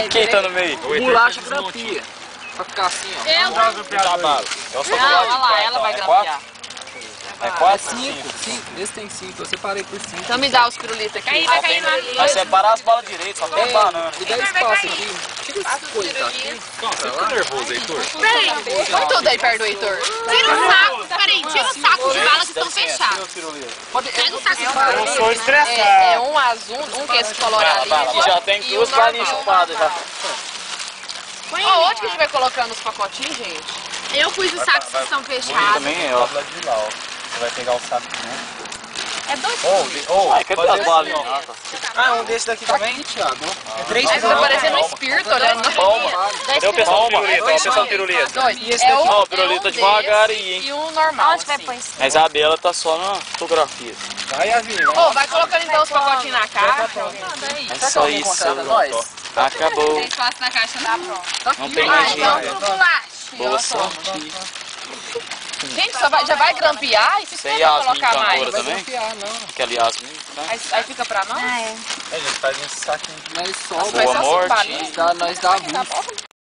Quem tá no meio? Bolacha grampia. Pra ficar assim, ó. Eu? Não, olha lá, ela vai grampear. É É 4? 5. Esse tem 5. Eu separei por 5. Então me dá os pirulitos aqui. Vai cair na Vai separar as balas direito, só tem banana. Me dá espaço aqui. Tira essas coisas aqui. Você fica nervoso, Heitor? Peraí, Põe tudo aí perto do Heitor. tira o saco, peraí, tira o saco de balas que estão fechados. Pega o saco de balas. Eu sou estressado. É um azul, um que é esse colorado ali. Aqui já tem e duas o balinhas normal. chupadas já. Põe Ó, ali. onde que a gente vai colocando os pacotinhos, gente? Eu pus os sacos que estão fechados. Também é, ó. De lá, ó. Você vai pegar o saco, né? É dois. Ai, cadê as balinhas? Ah, um desse daqui também? Thiago. É 3 Aí tá parecendo um espírito olhando. Cadê o pessoal do pirulito? Ó, o pessoal do pirulito. Dois. Ó, o É pirulito um devagar desse aí, hein? e um normal. Onde vai assim. pôr isso? A Isabela tá só na fotografia. Vai, Yasmin. Ô, vai colocando então os pacotinhos na caixa. É só isso. Acabou. Tem espaço na caixa, tá pronto. Não tem Ah, mais então dinheiro. Pro bolacha. Boa sorte. Gente, já vai grampear e se Sem você não Yasmin colocar mais. cantora também? Aquela Yasmin, né? Aí fica pra nós? Ah, é. A gente faz esse saquinho. Nós sobra. Vai Boa só morte. cinco balinhas. Nós dá muito.